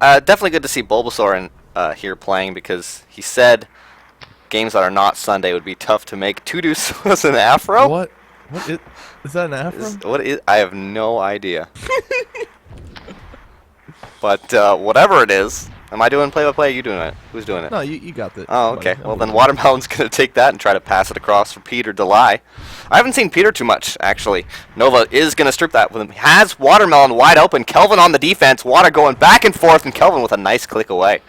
Definitely good to see Bulbasaur here playing because he said games that are not Sunday would be tough to make. Tudus was an afro? What? Is that an afro? What is? I have no idea. But whatever it is, am I doing play-by-play? Are you doing it? Who's doing it? No, you got that. Oh, Buddy. okay. Well, then Watermelon's going to take that and try to pass it across for Peter Delay. I haven't seen Peter too much, actually. Nova is going to strip that with him. Has Watermelon wide open. Kelvin on the defense. Water going back and forth, and Kelvin with a nice click away.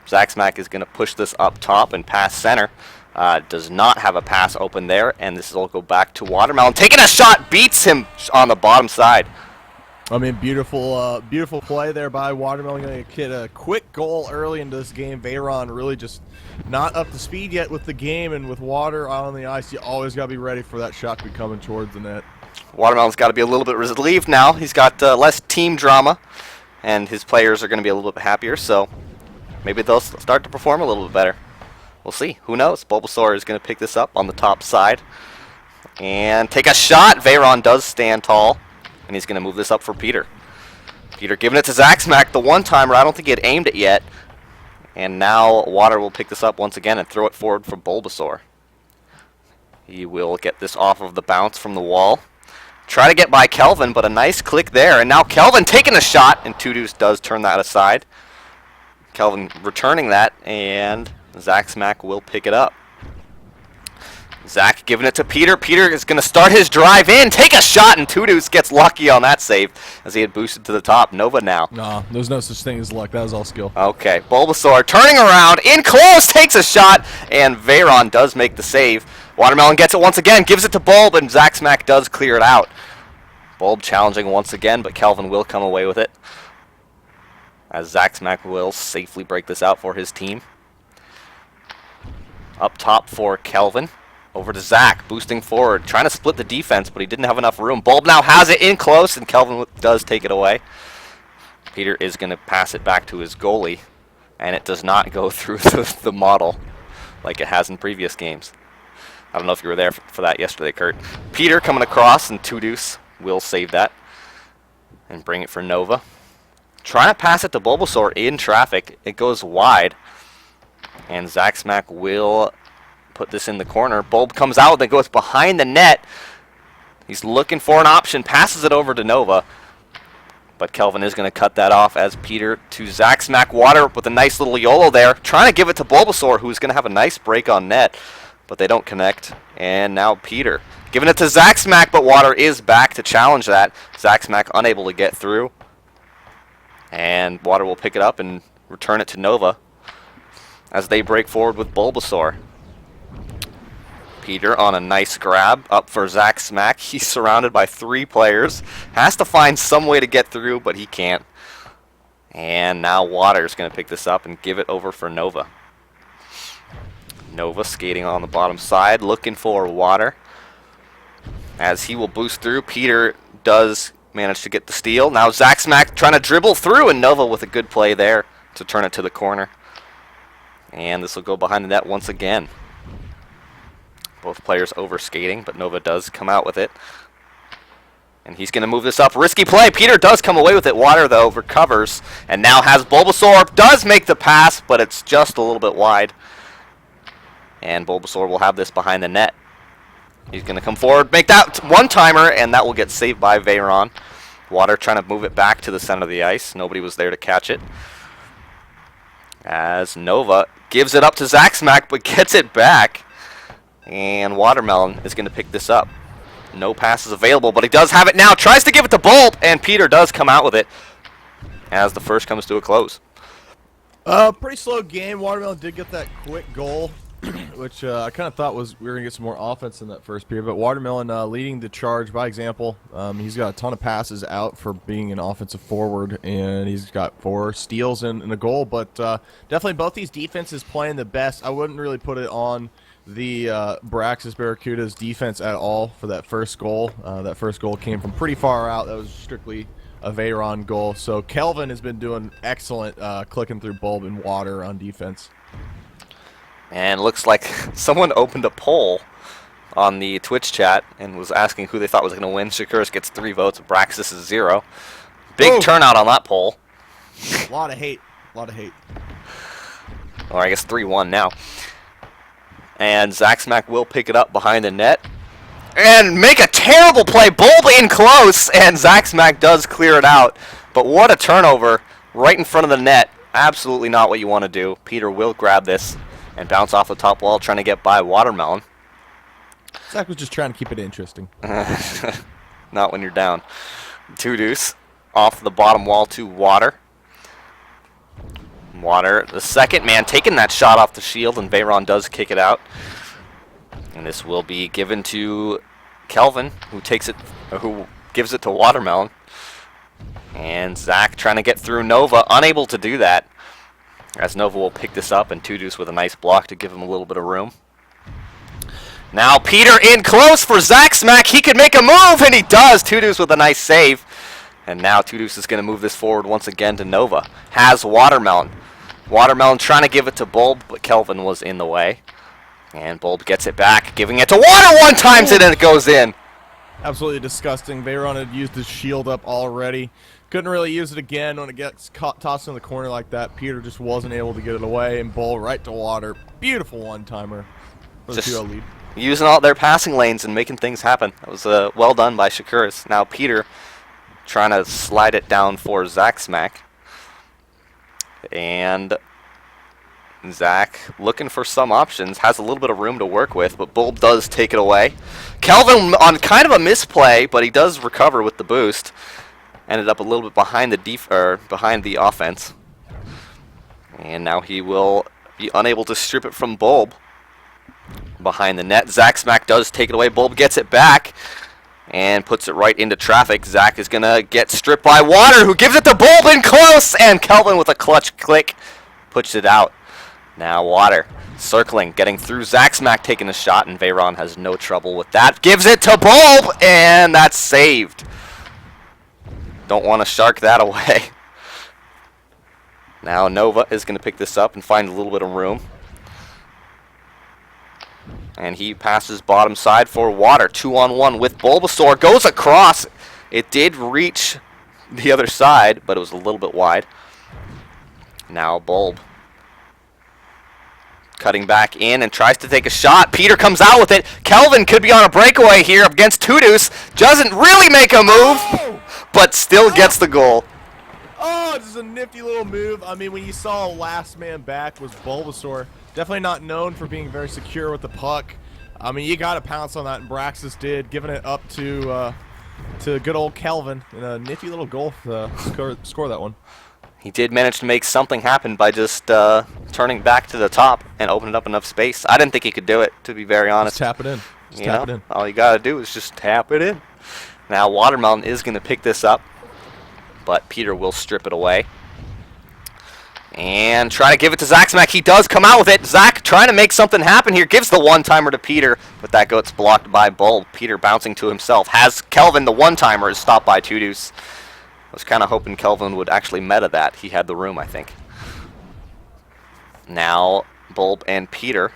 Zaxmac is going to push this up top and pass center. Does not have a pass open there, and this will go back to Watermelon. Taking a shot, beats him on the bottom side. I mean, beautiful play there by Watermelon. Going to get a quick goal early into this game. Veyron really just not up to speed yet with the game, and with Water out on the ice, you always got to be ready for that shot to be coming towards the net. Watermelon's got to be a little bit relieved now. He's got less team drama, and his players are going to be a little bit happier, so maybe they'll start to perform a little bit better. We'll see. Who knows? Bulbasaur is going to pick this up on the top side and take a shot. Veyron does stand tall, and he's going to move this up for Peter. Peter giving it to Zaxmac, the one-timer. I don't think he had aimed it yet. And now Water will pick this up once again and throw it forward for Bulbasaur. He will get this off of the bounce from the wall. Try to get by Kelvin, but a nice click there. And now Kelvin taking a shot, and Tudus does turn that aside. Kelvin returning that, and Zaxmac will pick it up. Zach giving it to Peter. Peter is going to start his drive in, take a shot, and Tudus gets lucky on that save as he had boosted to the top. Nova now. No, there's no such thing as luck. That was all skill. Okay, Bulbasaur turning around, in close, takes a shot, and Veyron does make the save. Watermelon gets it once again, gives it to Bulb, and Zaxmac does clear it out. Bulb challenging once again, but Kelvin will come away with it, as Zaxmac will safely break this out for his team. Up top for Kelvin. Over to Zach, boosting forward, trying to split the defense, but he didn't have enough room. Bulb now has it in close, and Kelvin does take it away. Peter is going to pass it back to his goalie, and it does not go through the model like it has in previous games. I don't know if you were there for that yesterday, Kurt. Peter coming across, and Tudus will save that and bring it for Nova. Trying to pass it to Bulbasaur in traffic. It goes wide, and Zaxmac will put this in the corner. Bulb comes out, then goes behind the net. He's looking for an option, passes it over to Nova, but Kelvin is going to cut that off as Peter to Zaxmac. Water with a nice little YOLO there, trying to give it to Bulbasaur, who's going to have a nice break on net, but they don't connect. And now Peter giving it to Zaxmac, but Water is back to challenge that. Zaxmac unable to get through, and Water will pick it up and return it to Nova as they break forward with Bulbasaur. Peter on a nice grab up for Zaxmac. He's surrounded by 3 players. Has to find some way to get through, but he can't. And now Water's going to pick this up and give it over for Nova. Nova skating on the bottom side, looking for Water, as he will boost through. Peter does manage to get the steal. Now Zaxmac trying to dribble through, and Nova with a good play there to turn it to the corner. And this will go behind the net once again. Both players over skating, but Nova does come out with it. And he's going to move this up. Risky play. Peter does come away with it. Water, though, recovers. And now has Bulbasaur. Does make the pass, but it's just a little bit wide. And Bulbasaur will have this behind the net. He's going to come forward, make that one-timer, and that will get saved by Veyron. Water trying to move it back to the center of the ice. Nobody was there to catch it. As Nova gives it up to Zaxmac, but gets it back. And Watermelon is going to pick this up. No passes available, but he does have it now. Tries to give it to Bulb, and Peter does come out with it as the first comes to a close. Pretty slow game. Watermelon did get that quick goal, which I kind of thought was we were going to get some more offense in that first period. But Watermelon leading the charge by example. He's got a ton of passes out for being an offensive forward, and he's got 4 steals and a goal. But definitely both these defenses playing the best. I wouldn't really put it on the Braxis Barracudas defense at all for that first goal. That first goal came from pretty far out. That was strictly a Veyron goal. So Kelvin has been doing excellent clicking through Bulb and Water on defense. And it looks like someone opened a poll on the Twitch chat and was asking who they thought was going to win. Shakuras gets 3 votes. Braxis is 0. Big turnout on that poll. A lot of hate. A lot of hate. Or I guess 3-1 now. And Zaxmack will pick it up behind the net. And make a terrible play. Bulb in close. And Zaxmack does clear it out. But what a turnover right in front of the net. Absolutely not what you want to do. Peter will grab this and bounce off the top wall, trying to get by Watermelon. Zach was just trying to keep it interesting. Not when you're down. Two deuce off the bottom wall to Water. Water, the second man, taking that shot off the shield, and Veyron does kick it out. And this will be given to Kelvin, who gives it to Watermelon. And Zach trying to get through Nova, unable to do that. As Nova will pick this up, and Two Deuce with a nice block to give him a little bit of room. Now Peter in close for Zaxmack. He could make a move, and he does. Two Deuce with a nice save. And now Two Deuce is going to move this forward once again to Nova. Has Watermelon. Watermelon trying to give it to Bulb, but Kelvin was in the way. And Bulb gets it back, giving it to Water one times it, and it goes in. Absolutely disgusting. Veyron had used his shield up already. Couldn't really use it again when it gets tossed in the corner like that. Peter just wasn't able to get it away, and Bulb right to Water. Beautiful one-timer for the 2-0 lead. Using all their passing lanes and making things happen. That was well done by Shakuras. Now Peter trying to slide it down for Zaxmack. And Zach looking for some options, has a little bit of room to work with, but Bulb does take it away. Kelvin on kind of a misplay, but he does recover with the boost. Ended up a little bit behind the offense. And now he will be unable to strip it from Bulb. Behind the net, Zaxmack does take it away. Bulb gets it back and puts it right into traffic. Zach is going to get stripped by Water, who gives it to Bulb in close, and Kelvin with a clutch click puts it out. Now Water circling, getting through. Zaxmack taking a shot, and Veyron has no trouble with that. Gives it to Bulb, and that's saved. Don't want to shark that away. Now Nova is going to pick this up and find a little bit of room. And he passes bottom side for Water. 2-on-1 with Bulbasaur. Goes across. It did reach the other side, but it was a little bit wide. Now Bulb cutting back in and tries to take a shot. Peter comes out with it. Kelvin could be on a breakaway here against Two Deuce. Doesn't really make a move, but still gets the goal. Oh, this is a nifty little move. I mean, when you saw last man back was Bulbasaur. Definitely not known for being very secure with the puck. I mean, you got to pounce on that, and Braxis did, giving it up to good old Kelvin. And a nifty little goal to score that one. He did manage to make something happen by just turning back to the top and opening up enough space. I didn't think he could do it, to be very honest. Just tap it in. Just tap it in. All you got to do is just tap it in. Now Watermelon is going to pick this up, but Peter will strip it away. And try to give it to Zaxmack. He does come out with it. Zach trying to make something happen here. Gives the one-timer to Peter, but that gets blocked by Bulb. Peter bouncing to himself. Has Kelvin, the one-timer, is stopped by Two Deuce. I was kind of hoping Kelvin would actually meta that. He had the room, I think. Now Bulb and Peter.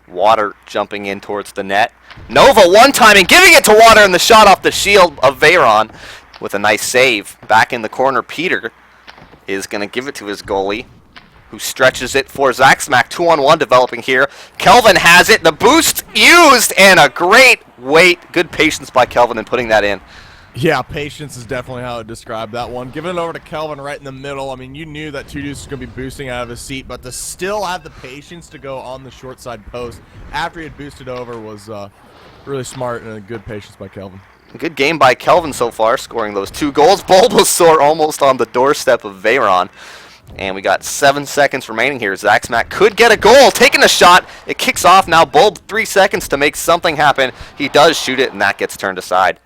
Water jumping in towards the net. Nova one-timing, giving it to Water, and the shot off the shield of Veyron with a nice save. Back in the corner, Peter is going to give it to his goalie, who stretches it for Zaxmack. 2-on-1 developing here. Kelvin has it. The boost used, and a great wait. Good patience by Kelvin in putting that in. Yeah, patience is definitely how I describe that one. Giving it over to Kelvin right in the middle. I mean, you knew that Two Deuce was going to be boosting out of his seat, but to still have the patience to go on the short side post after he had boosted over was really smart and a good patience by Kelvin. Good game by Kelvin so far, scoring those 2 goals. Bulbasaur almost on the doorstep of Veyron. And we got 7 seconds remaining here. Zaxmack could get a goal, taking a shot. It kicks off now. Bulb 3 seconds to make something happen. He does shoot it, and that gets turned aside.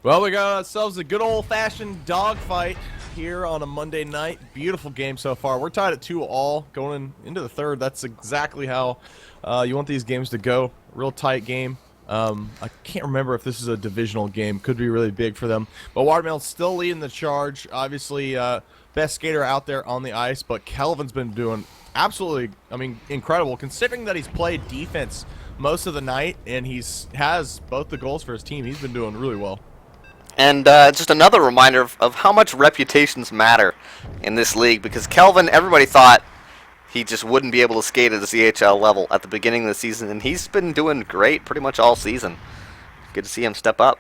Well, we got ourselves a good old-fashioned dogfight here on a Monday night. Beautiful game so far. We're tied at 2-all going into the third. That's exactly how you want these games to go. Real tight game. I can't remember if this is a divisional game. Could be really big for them. But Watermelon's still leading the charge. Obviously, best skater out there on the ice. But Kelvin's been doing absolutely, I mean, incredible. Considering that he's played defense most of the night and has both the goals for his team, he's been doing really well. And just another reminder of how much reputations matter in this league, because Kelvin, everybody thought he just wouldn't be able to skate at the ZHL level at the beginning of the season, and he's been doing great pretty much all season. Good to see him step up.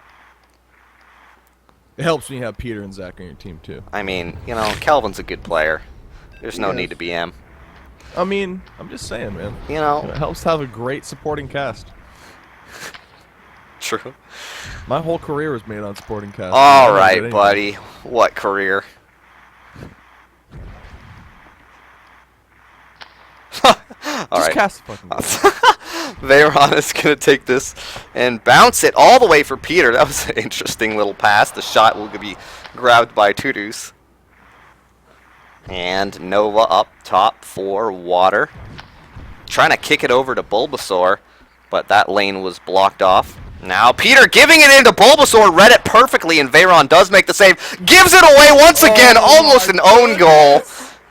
It helps when you have Peter and Zach on your team, too. I mean, you know, Kelvin's a good player. There's no need to be him. I mean, I'm just saying, man. You know, it helps to have a great supporting cast. True. My whole career was made on supporting cast. All right, buddy. What career? All just right. cast the fucking ball. Veyron is going to take this and bounce it all the way for Peter. That was an interesting little pass. The shot will be grabbed by Tudus. And Nova up top for Water. Trying to kick it over to Bulbasaur, but that lane was blocked off. Now Peter giving it into Bulbasaur, read it perfectly, and Veyron does make the save. Gives it away once again, almost an own goal.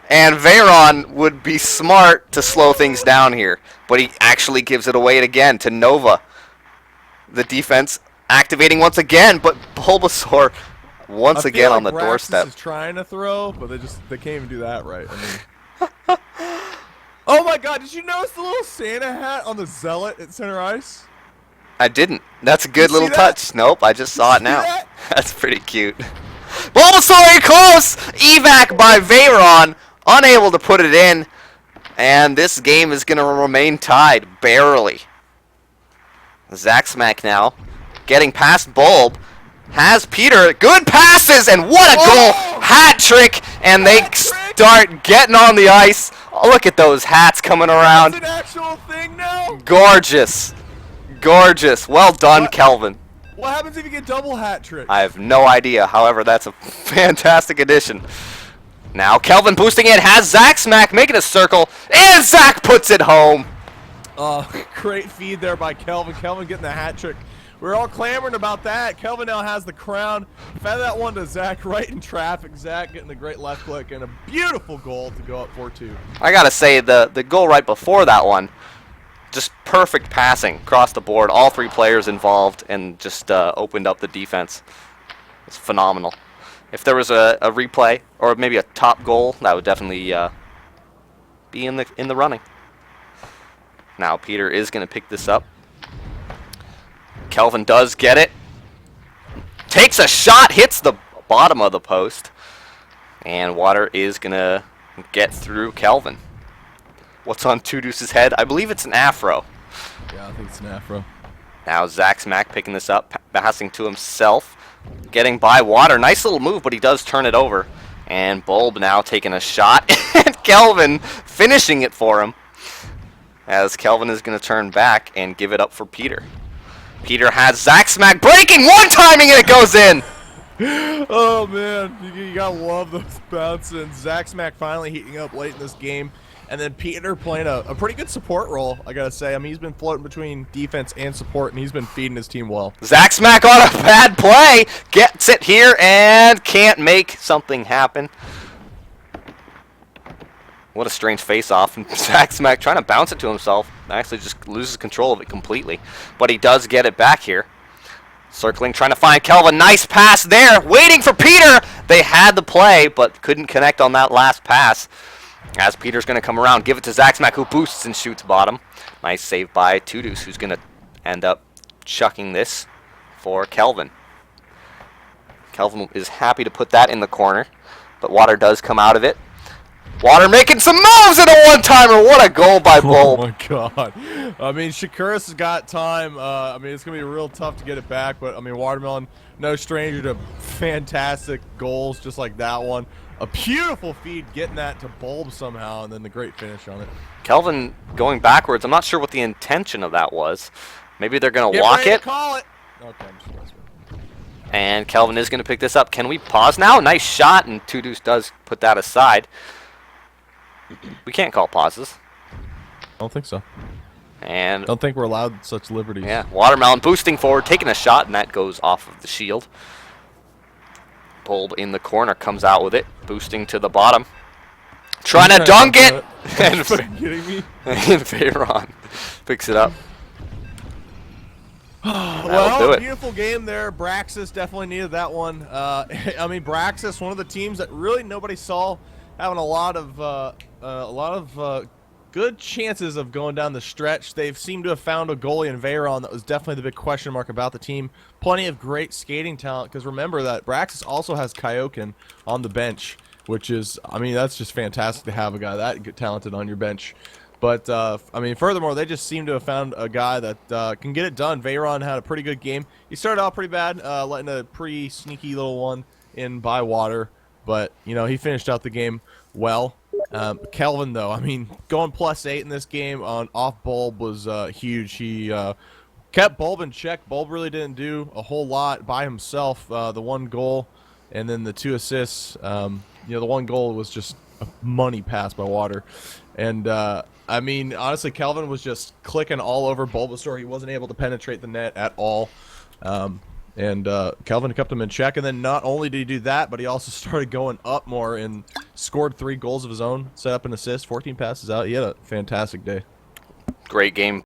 And Veyron would be smart to slow things down here, but he actually gives it away again to Nova. The defense activating once again, but Bulbasaur once again on the doorstep. Braxis is trying to throw, but they can't even do that right. I mean, oh my God! Did you notice the little Santa hat on the Zealot at center ice? I didn't. That's a good little touch. Nope, I just saw it now. That's pretty cute. Bulbasaur close! Evac by Veyron. Unable to put it in. And this game is going to remain tied. Barely. Zaxmack now. Getting past Bulb. Has Peter. Good passes! And what a goal! Hat trick! And they start getting on the ice. Oh, look at those hats coming around. That's an actual thing now? Gorgeous. Gorgeous. Well done, Kelvin. What happens if you get double hat trick? I have no idea. However, that's a fantastic addition. Now Kelvin boosting it, has Zaxmack making a circle, and Zach puts it home. Great feed there by Kelvin. Kelvin getting the hat trick. We're all clamoring about that. Kelvin now has the crown. Fed that one to Zach right in traffic. Zach getting the great left click and a beautiful goal to go up 4-2. I gotta say, the goal right before that one, just perfect passing across the board. All three players involved, and just opened up the defense. It's phenomenal. If there was a replay or maybe a top goal, that would definitely be in the running. Now Peter is going to pick this up. Kelvin does get it. Takes a shot, hits the bottom of the post, and Water is going to get through Kelvin. What's on Tudus's head? I believe it's an afro. Yeah, I think it's an afro. Now Zaxmack picking this up, passing to himself. Getting by Water. Nice little move, but he does turn it over. And Bulb now taking a shot. And Kelvin finishing it for him. As Kelvin is going to turn back and give it up for Peter. Peter has Zaxmack breaking one timing, and it goes in. Oh, man. You got to love those bounces. Zaxmack finally heating up late in this game. And then Peter playing a pretty good support role, I got to say. I mean, he's been floating between defense and support, and he's been feeding his team well. Zaxmack on a bad play. Gets it here and can't make something happen. What a strange face-off. And Zaxmack trying to bounce it to himself. Actually just loses control of it completely. But he does get it back here. Circling, trying to find Kelvin. Nice pass there. Waiting for Peter. They had the play, but couldn't connect on that last pass. As Peter's going to come around, give it to Zaxmack, who boosts and shoots bottom. Nice save by Tudus, who's going to end up chucking this for Kelvin. Kelvin is happy to put that in the corner, but Water does come out of it. Water making some moves in a one-timer. What a goal by Bulb. Oh, my God. I mean, Shakuras has got time. I mean, it's going to be real tough to get it back, but, I mean, Watermelon, no stranger to fantastic goals just like that one. A beautiful feed, getting that to Bulb somehow, and then the great finish on it. Kelvin going backwards. I'm not sure what the intention of that was. Maybe they're going to walk it. Call it. Okay, I'm just and Kelvin is going to pick this up. Can we pause now? Nice shot, and Tudus does put that aside. We can't call pauses. I don't think so. And I don't think we're allowed such liberties. Yeah, Watermelon boosting forward, taking a shot, and that goes off of the shield. Bulb in the corner comes out with it, boosting to the bottom. Trying to dunk it! And, Are you fucking kidding me? and Veyron picks it up. That'll do Well, it. beautiful game there. Braxis definitely needed that one. I mean, Braxis, one of the teams that really nobody saw having a lot of good chances of going down the stretch. They've seemed to have found a goalie in Veyron that was definitely the big question mark about the team. Plenty of great skating talent, because remember that Braxis also has Kaioken on the bench, which is, I mean, that's just fantastic to have a guy that good, talented on your bench. But, I mean, furthermore, they just seem to have found a guy that can get it done. Veyron had a pretty good game. He started out pretty bad, letting a pretty sneaky little one in by water. But, you know, he finished out the game well. Kelvin, though, I mean, going +8 in this game on off Bulb was huge. He kept Bulb in check. Bulb really didn't do a whole lot by himself. The one goal and then the 2 assists. You know, the one goal was just a money pass by water. And, I mean, honestly, Kelvin was just clicking all over Bulbasaur. He wasn't able to penetrate the net at all. Kelvin kept him in check. And then not only did he do that, but he also started going up more and scored 3 goals of his own, set up an assist, 14 passes out. He had a fantastic day. Great game